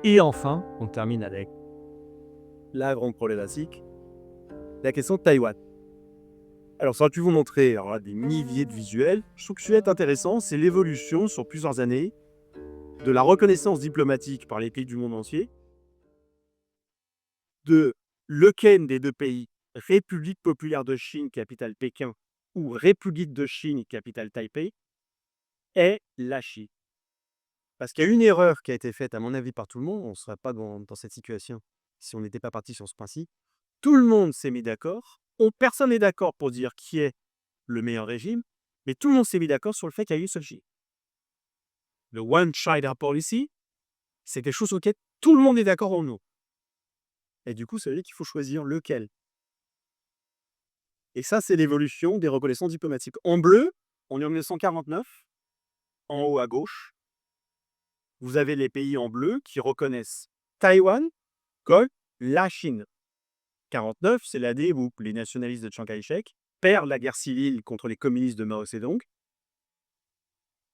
Et enfin, on termine avec la grande problématique, la question de Taïwan. Alors, ça aurait pu vous montrer alors là, des milliers de visuels. Je trouve que ce qui est intéressant, c'est l'évolution sur plusieurs années de la reconnaissance diplomatique par les pays du monde entier de lequel des deux pays, République populaire de Chine, capitale Pékin, ou République de Chine, capitale Taipei, est la Chine. Parce qu'il y a une erreur qui a été faite, à mon avis, par tout le monde, on ne serait pas dans cette situation si on n'était pas parti sur ce principe. Tout le monde s'est mis d'accord, personne n'est d'accord pour dire qui est le meilleur régime, mais tout le monde s'est mis d'accord sur le fait qu'il y a une seule Chine. Le One China Policy, c'est quelque chose auquel tout le monde est d'accord en nous. Et du coup, ça veut dire qu'il faut choisir lequel. Et ça, c'est l'évolution des reconnaissances diplomatiques. En bleu, on est en 1949, en haut à gauche. Vous avez les pays en bleu qui reconnaissent Taïwan comme la Chine. 49, c'est l'année où les nationalistes de Chiang Kai-shek perdent la guerre civile contre les communistes de Mao Zedong.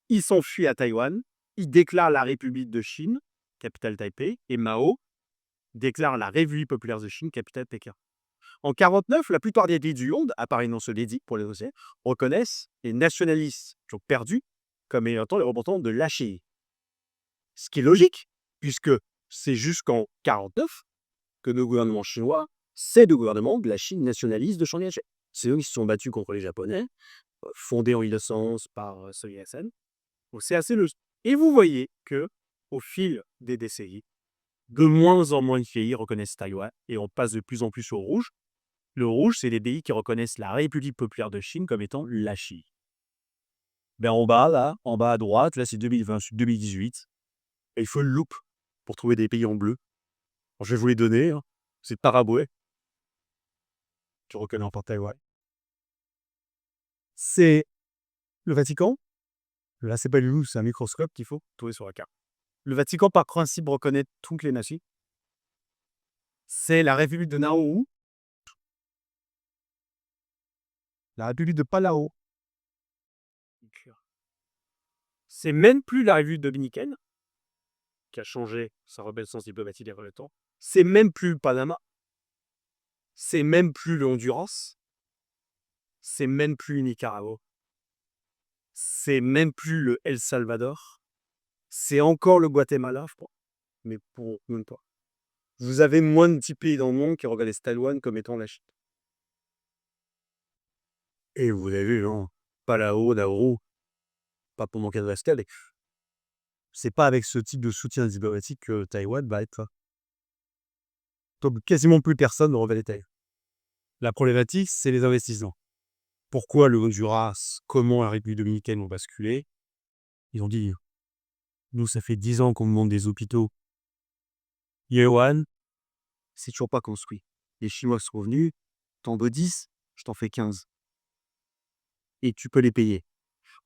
Ils s'enfuient à Taïwan, ils déclarent la République de Chine, capitale Taipei, et Mao déclare la République populaire de Chine, capitale Pékin. En 49, la plupart des pays du monde, à part les non soviétiques pour les Océans, reconnaissent les nationalistes qui ont perdu comme étant les représentants de la Chine. Ce qui est logique, puisque c'est jusqu'en 49 que nos gouvernements chinois, c'est le gouvernement de la Chine nationaliste de Chiang Kai-shek. C'est eux qui se sont battus contre les Japonais, fondés en 1911 par Sun Yat-sen. Donc c'est assez logique. Et vous voyez que, au fil des décennies, de moins en moins de pays reconnaissent Taïwan et on passe de plus en plus au rouge. Le rouge, c'est les pays qui reconnaissent la République populaire de Chine comme étant la Chine. Ben en bas, là, en bas à droite, là c'est 2020, 2018. Et il faut une loupe pour trouver des pays en bleu. Alors, je vais vous les donner. Hein. C'est Paraguay. Tu reconnais encore Taïwan. C'est le Vatican. Là, c'est pas du loup, c'est un microscope qu'il faut trouver sur la carte. Le Vatican, par principe, reconnaît toutes les nations. C'est la République de Nauru, la République de Palau. C'est même plus la République dominicaine, qui a changé sa reconnaissance diplomatique il y a le temps. C'est même plus le Panama. C'est même plus le Honduras. C'est même plus le Nicaragua. C'est même plus le El Salvador. C'est encore le Guatemala, je crois. Mais pour même pas. Vous avez moins de 10 pays dans le monde qui reconnaissent Taïwan comme étant la Chine. Et vous avez vu, non Palau, Nauru, pas pour manquer de respect, mais c'est pas avec ce type de soutien diplomatique que Taïwan va être. Donc quasiment plus personne ne reconnaît Taïwan. La problématique, c'est les investissements. Pourquoi le Honduras, comment la République dominicaine ont basculé? Ils ont dit, nous, ça fait 10 ans qu'on demande des hôpitaux. Taïwan, c'est toujours pas construit. Les Chinois sont venus, t'en veux 10, je t'en fais 15. Et tu peux les payer.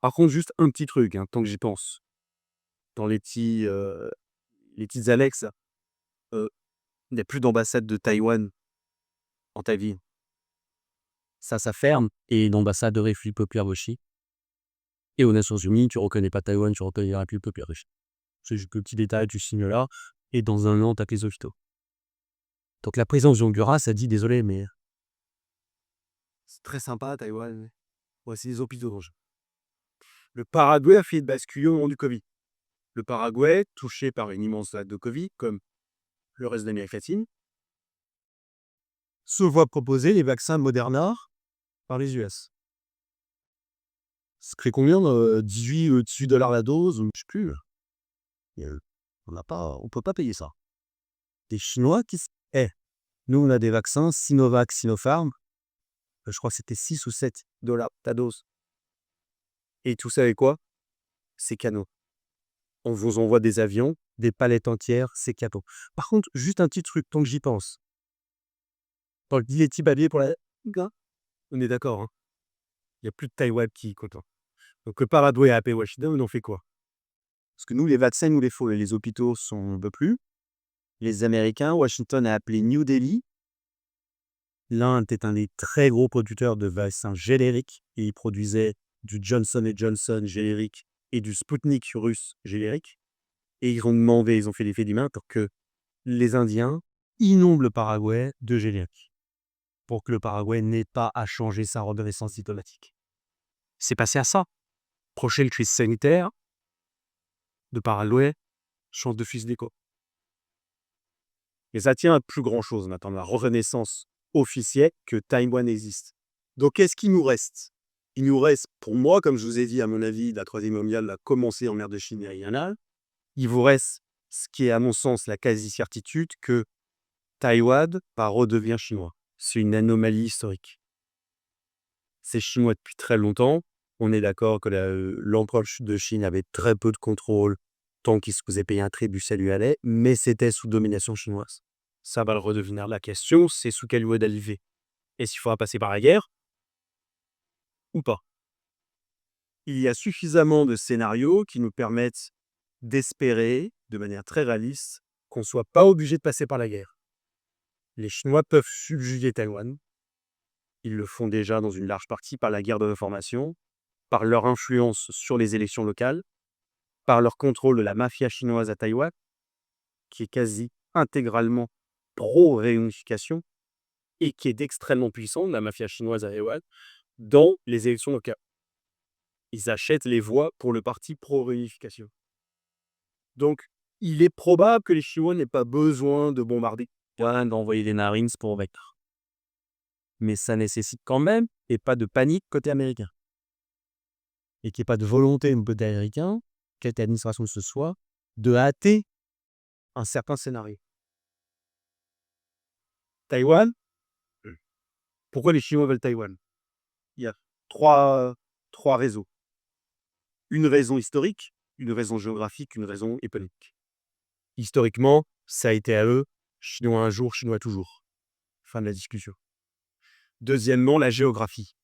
Par contre, juste un petit truc, tant que j'y pense. Dans les petites annexes, il n'y a plus d'ambassade de Taïwan en ta vie. Ça ferme. Et l'ambassade de République populaire de Chine. Et aux Nations Unies, tu reconnais pas Taïwan, tu reconnais la République populaire de Chine. C'est juste le petit détail, tu signes là, et dans un an, tu as les hôpitaux. Donc la présidence du Honduras a dit, désolé, mais c'est très sympa Taïwan. Voici les hôpitaux. Le Paraguay a fait basculer au moment du Covid. Le Paraguay, touché par une immense vague de Covid, comme le reste de l'Amérique latine, se voit proposer les vaccins Moderna par les US. Ça crée combien 18 dollars la dose, je ne sais plus. On ne peut pas payer ça. Des Chinois qui... nous, on a des vaccins Sinovac, Sinopharm. Je crois que c'était 6 ou 7 dollars ta dose. Et tout ça avec quoi? C'est cadeau. On vous envoie des avions, des palettes entières, c'est cadeau. Par contre, juste un petit truc, tant que j'y pense. Dans le dileti babier pour la... On est d'accord, hein. Il n'y a plus de Taïwan qui compte. Donc le Paraguay a appelé Washington, on fait quoi? Parce que nous, les vaccins, nous les faut. Les hôpitaux, on ne veut plus. Les Américains, Washington a appelé New Delhi. L'Inde est un des très gros producteurs de vaccins génériques. Et il produisait du Johnson & Johnson générique et du Sputnik russe générique. Et ils ont demandé, ils ont fait l'effet d'humain pour que les Indiens inondent le Paraguay de génériques, pour que le Paraguay n'ait pas à changer sa reconnaissance diplomatique. C'est passé à ça. Prochaine crise sanitaire, de Paraguay change de fusil d'écho. Et ça tient à plus grand-chose maintenant, la reconnaissance officielle que Taïwan existe. Donc, qu'est-ce qui nous reste? Il nous reste, pour moi, comme je vous ai dit, à mon avis, la Troisième Guerre mondiale a commencé en mer de Chine méridionale. Il vous reste ce qui est, à mon sens, la quasi-certitude que Taïwan va redevenir chinois. C'est une anomalie historique. C'est chinois depuis très longtemps. On est d'accord que l'empereur de Chine avait très peu de contrôle tant qu'il se faisait payer un tribut, ça lui allait, mais c'était sous domination chinoise. Ça va le redevenir. La question, c'est sous quelle loi d'arriver? Est-ce qu'il faudra passer par la guerre ou pas? Il y a suffisamment de scénarios qui nous permettent d'espérer, de manière très réaliste, qu'on ne soit pas obligé de passer par la guerre. Les Chinois peuvent subjuguer Taïwan. Ils le font déjà dans une large partie par la guerre de l'information, par leur influence sur les élections locales, par leur contrôle de la mafia chinoise à Taïwan, qui est quasi intégralement pro-réunification et qui est extrêmement puissante, la mafia chinoise à Taïwan, dans les élections locales. Ils achètent les voix pour le parti pro-réunification. Donc, il est probable que les Chinois n'aient pas besoin de bombarder, d'envoyer des Marines pour vaincre. Mais ça nécessite quand même, et pas de panique côté américain. Et qu'il n'y ait pas de volonté côté américain, quelle administration que ce soit, de hâter un certain scénario. Taïwan, pourquoi les Chinois veulent Taïwan? Il y a trois raisons. Une raison historique, une raison géographique, une raison économique. Historiquement, ça a été à eux, Chinois un jour, Chinois toujours. Fin de la discussion. Deuxièmement, la géographie.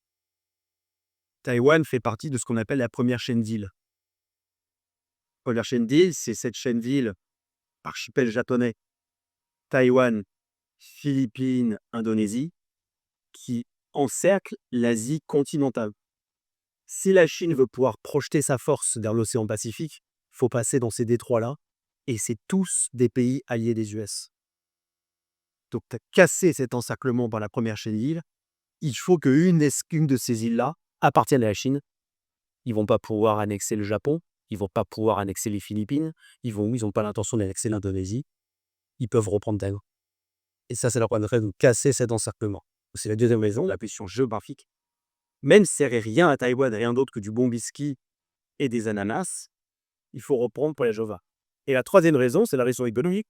Taïwan fait partie de ce qu'on appelle la première chaîne d'îles. La première chaîne d'îles, c'est cette chaîne d'îles, archipel japonais, Taïwan, Philippines, Indonésie, qui encercle l'Asie continentale. Si la Chine veut pouvoir projeter sa force vers l'océan Pacifique, il faut passer dans ces détroits-là, et c'est tous des pays alliés des US. Donc, tu as cassé cet encerclement par la première chaîne d'îles. Il faut qu'une de ces îles-là appartienne à la Chine. Ils ne vont pas pouvoir annexer le Japon, ils ne vont pas pouvoir annexer les Philippines, ils n'ont pas l'intention d'annexer l'Indonésie. Ils peuvent reprendre Taïwan. Et ça leur permettrait de casser cet encerclement. C'est la deuxième raison, la position géographique. Même s'il n'y a rien à Taïwan, rien d'autre que du bon whisky et des ananas, il faut reprendre pour la Java. Et la troisième raison, c'est la raison économique.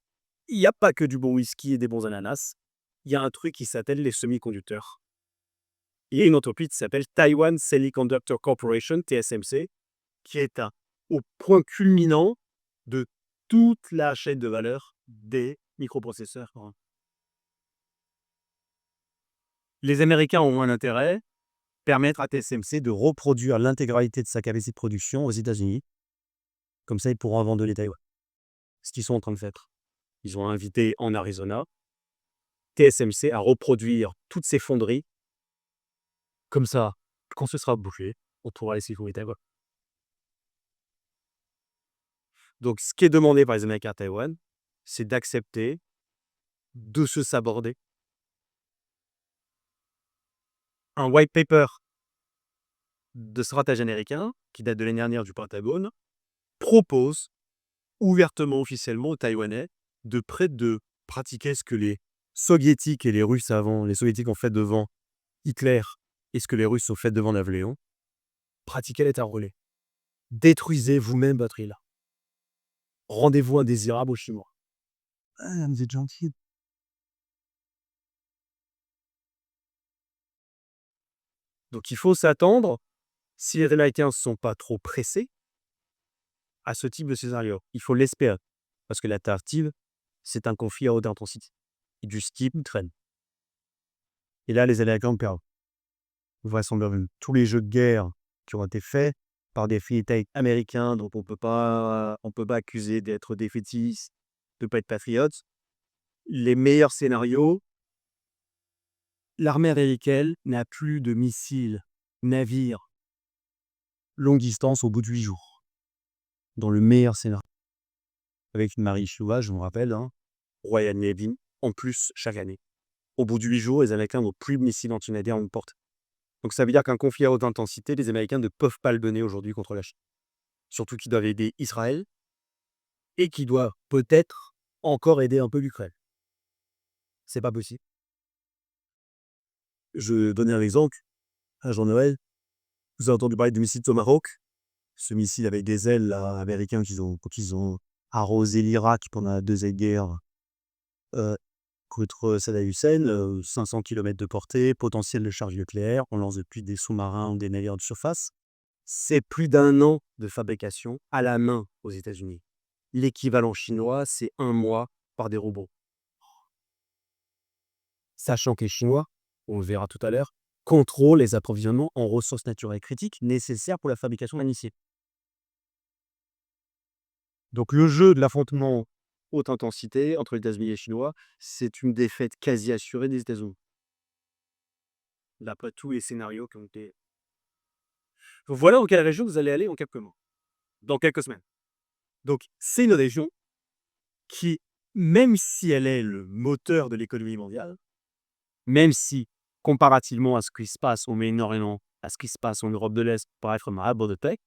Il n'y a pas que du bon whisky et des bons ananas. Il y a un truc qui s'appelle les semi-conducteurs. Il y a une entreprise qui s'appelle Taiwan Semiconductor Corporation, TSMC, qui est au point culminant de toute la chaîne de valeur des microprocesseurs. Les Américains ont un intérêt, permettre à TSMC de reproduire l'intégralité de sa capacité de production aux États-Unis. Comme ça, ils pourront en vendre les Taïwan. Ce qu'ils sont en train de faire. Ils ont invité en Arizona TSMC à reproduire toutes ces fonderies. Comme ça, quand ce sera bouclé, on pourra les sécuriser Taïwan. Donc, ce qui est demandé par les Américains à Taïwan, c'est d'accepter de se saborder. Un white paper de stratège américain, qui date de l'année dernière du Pentagone, propose ouvertement, officiellement aux Taïwanais de pratiquer ce que les Soviétiques et les Russes avant, les Soviétiques ont fait devant Hitler et ce que les Russes ont fait devant Napoléon, pratiquez l'état relais. Détruisez vous-même votre île. Rendez-vous indésirable aux Chinois. Ah, vous êtes gentil. Donc il faut s'attendre, si les Américains ne sont pas trop pressés, à ce type de scénario. Il faut l'espérer. Parce que l'alternative, c'est un conflit à haute intensité. Et du type traîne. Et là, les Américains perdent. Vraisemblablement. Tous les jeux de guerre qui ont été faits par des think américains, dont on ne peut pas accuser d'être défaitistes, de ne pas être patriotes. Les meilleurs scénarios, l'armée américaine n'a plus de missiles, navires, longue distance au bout de 8 jours. Dans le meilleur scénario. avec une marine chinoise, je me rappelle, hein, Ryan Levy, en plus chaque année. Au bout de 8 jours, les Américains n'ont plus de missiles anti-navires en porte. Donc ça veut dire qu'un conflit à haute intensité, les Américains ne peuvent pas le donner aujourd'hui contre la Chine. Surtout qu'ils doivent aider Israël et qu'ils doivent peut-être encore aider un peu l'Ukraine. C'est pas possible. Je donnais un exemple. À Jean-Noël, vous avez entendu parler du missile Tomahawk? Ce missile avec des ailes là, américains quand ils ont arrosé l'Irak pendant la Deuxième Guerre euh, contre Saddam Hussein, 500 km de portée, potentiel de charge nucléaire, on lance depuis des sous-marins ou des navires de surface. C'est plus d'1 an de fabrication à la main aux États-Unis. L'équivalent chinois, c'est 1 mois par des robots. Sachant que les Chinois, on le verra tout à l'heure, contrôlent les approvisionnements en ressources naturelles critiques nécessaires pour la fabrication d'un missile. Donc le jeu de l'affrontement haute intensité entre les États-Unis et les Chinois, c'est une défaite quasi assurée des États-Unis. D'après tous les scénarios qui ont été... Donc voilà dans quelle région vous allez aller en quelques mois, dans quelques semaines. Donc c'est une région qui, même si elle est le moteur de l'économie mondiale, même si, comparativement à ce qui se passe au Moyen-Orient, à ce qui se passe en Europe de l'Est, pour être un arbre de paix,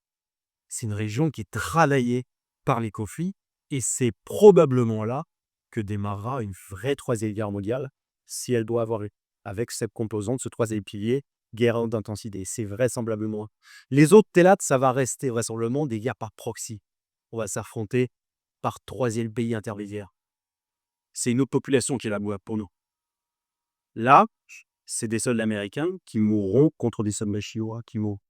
c'est une région qui est travaillée par les conflits, et c'est probablement là que démarrera une vraie troisième guerre mondiale, si elle doit avoir eu, avec cette composante, ce troisième pilier, guerre d'intensité. C'est vraisemblablement. Les autres théâtres, ça va rester vraisemblablement des guerres par proxy. On va s'affronter par troisième pays intermédiaire. C'est une autre population qui est là pour nous. Là, c'est des soldats américains qui mourront contre des soldats chinois qui mourront.